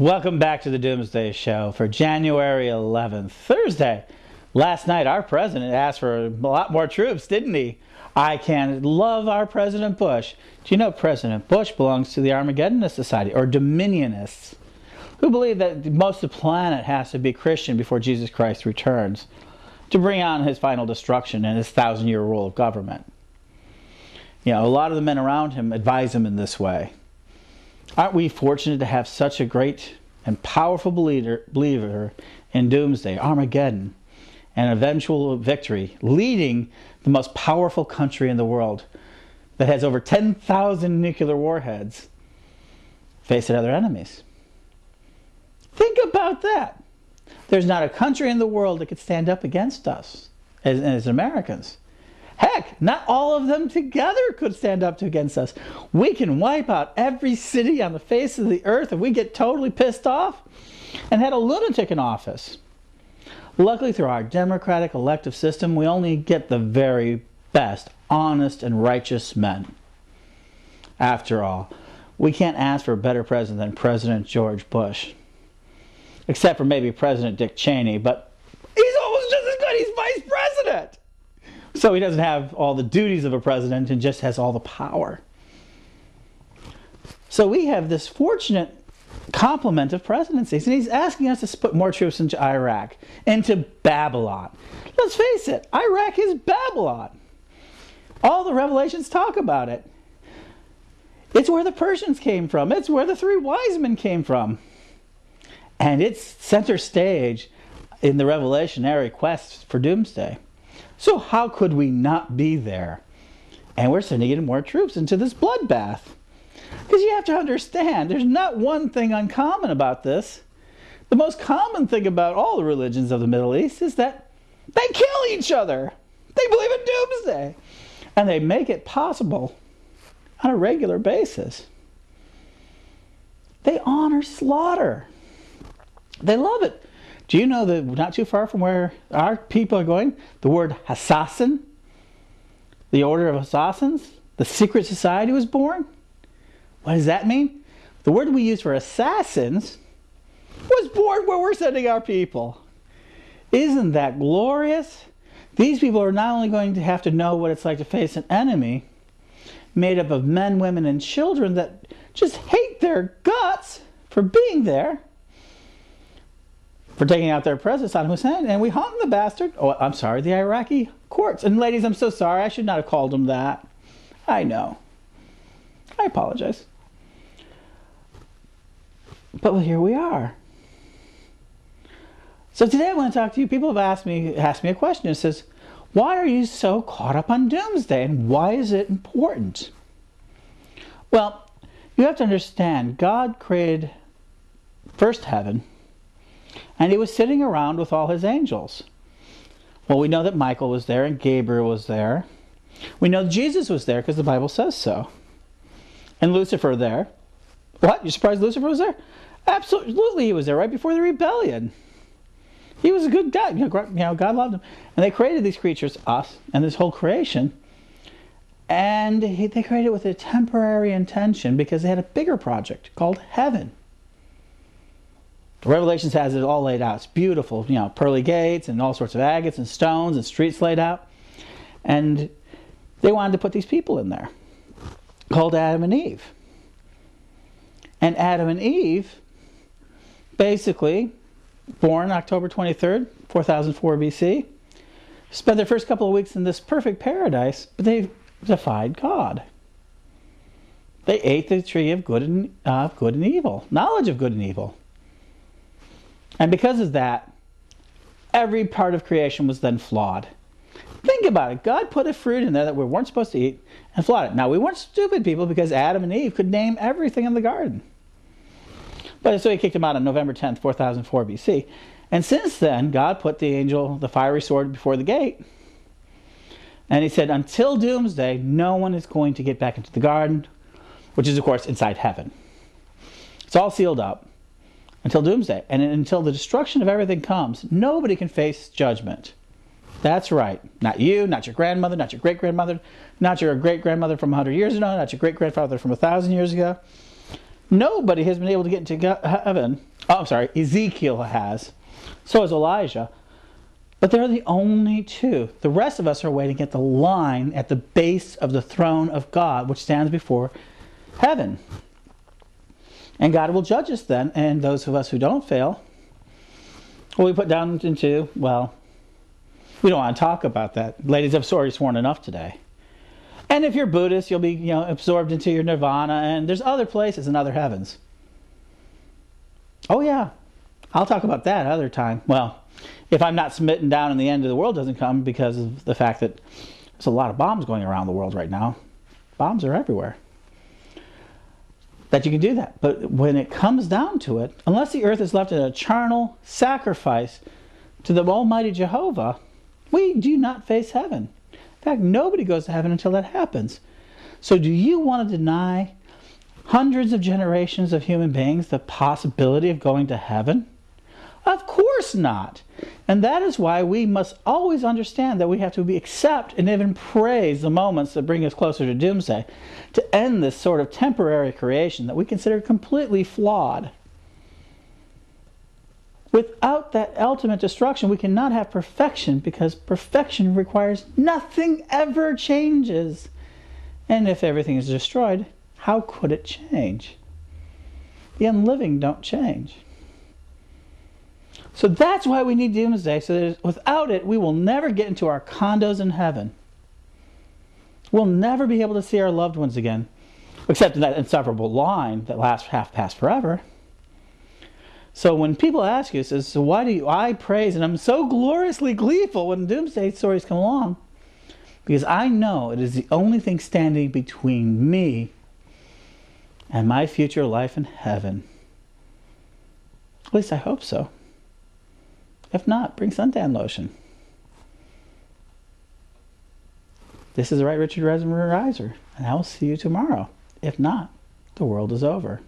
Welcome back to the Doomsday Show for January 11th, Thursday. Last night, our president asked for a lot more troops, didn't he? I can love our President Bush. Do you know President Bush belongs to the Armageddonist Society, or Dominionists, who believe that most of the planet has to be Christian before Jesus Christ returns to bring on his final destruction and his 1,000-year rule of government. You know, a lot of the men around him advise him in this way. Aren't we fortunate to have such a great and powerful believer in Doomsday, Armageddon, and eventual victory, leading the most powerful country in the world that has over 10,000 nuclear warheads facing other enemies? Think about that. There's not a country in the world that could stand up against us as Americans. Heck, not all of them together could stand up against us. We can wipe out every city on the face of the earth if we get totally pissed off and had a lunatic in office. Luckily, through our democratic elective system, we only get the very best, honest, and righteous men. After all, we can't ask for a better president than President George Bush. Except for maybe President Dick Cheney, but he's almost just as good. He's vice president. So he doesn't have all the duties of a president and just has all the power. So we have this fortunate complement of presidencies, and he's asking us to put more troops into Iraq, into Babylon. Let's face it, Iraq is Babylon. All the revelations talk about it. It's where the Persians came from. It's where the three wise men came from. And it's center stage in the revelationary quest for Doomsday. So how could we not be there? And we're sending in more troops into this bloodbath. Because you have to understand, there's not one thing uncommon about this. The most common thing about all the religions of the Middle East is that they kill each other. They believe in Doomsday. And they make it possible on a regular basis. They honor slaughter. They love it. Do you know that not too far from where our people are going, the word assassin, the order of assassins, the secret society was born? What does that mean? The word we use for assassins was born where we're sending our people. Isn't that glorious? These people are not only going to have to know what it's like to face an enemy made up of men, women, and children that just hate their guts for being there, for taking out their president, Saddam Hussein, and we hung the bastard. Oh, I'm sorry, the Iraqi courts. And ladies, I'm so sorry. I should not have called him that. I know. I apologize. But here we are. So today I want to talk to you. People have asked me a question. It says, why are you so caught up on Doomsday, and why is it important? Well, you have to understand, God created first heaven, and he was sitting around with all his angels. Well, we know that Michael was there and Gabriel was there. We know Jesus was there because the Bible says so. And Lucifer there. What? You're surprised Lucifer was there? Absolutely he was there right before the rebellion. He was a good guy. You know, God loved him. And they created these creatures, us, and this whole creation. And they created it with a temporary intention because they had a bigger project called heaven. The Revelations has it all laid out. It's beautiful, you know, pearly gates and all sorts of agates and stones and streets laid out. And they wanted to put these people in there called Adam and Eve. And Adam and Eve, basically, born October 23rd, 4004 BC, spent their first couple of weeks in this perfect paradise, but they defied God. They ate the tree of good and evil, knowledge of good and evil. And because of that, every part of creation was then flawed. Think about it. God put a fruit in there that we weren't supposed to eat and flawed it. Now, we weren't stupid people because Adam and Eve could name everything in the garden. But so he kicked them out on November 10th, 4004 BC. And since then, God put the angel, the fiery sword, before the gate. And he said, until Doomsday, no one is going to get back into the garden, which is, of course, inside heaven. It's all sealed up until Doomsday. And until the destruction of everything comes, nobody can face judgment. That's right. Not you, not your grandmother, not your great-grandmother, not your great-grandmother from 100 years ago, not your great-grandfather from 1,000 years ago. Nobody has been able to get into heaven Oh, I'm sorry, Ezekiel has. So is Elijah. But they're the only two. The rest of us are waiting at the line at the base of the throne of God, which stands before heaven. And God will judge us then, and those of us who don't fail, will be put down into, well, we don't want to talk about that. Ladies, I've already sworn enough today. And if you're Buddhist, you'll be, absorbed into your nirvana, and there's other places and other heavens. Oh yeah, I'll talk about that other time. Well, if I'm not smitten down and the end of the world doesn't come because of the fact that there's a lot of bombs going around the world right now. Bombs are everywhere. That you can do that. But when it comes down to it, unless the earth is left an eternal sacrifice to the Almighty Jehovah, we do not face heaven. In fact, nobody goes to heaven until that happens. So do you want to deny hundreds of generations of human beings the possibility of going to heaven? Of course not. And that is why we must always understand that we have to accept and even praise the moments that bring us closer to doomsday, to end this sort of temporary creation that we consider completely flawed. Without that ultimate destruction, we cannot have perfection, because perfection requires nothing ever changes. And if everything is destroyed, how could it change? The unliving don't change. So that's why we need doomsday, so that without it, we will never get into our condos in heaven. We'll never be able to see our loved ones again, except in that insufferable line that lasts half past forever. So when people ask you, says, so why do I praise and I'm so gloriously gleeful when doomsday stories come along? Because I know it is the only thing standing between me and my future life in heaven. At least I hope so. If not, bring suntan lotion. This is the Right Richard Resmer Riser, and I will see you tomorrow. If not, the world is over.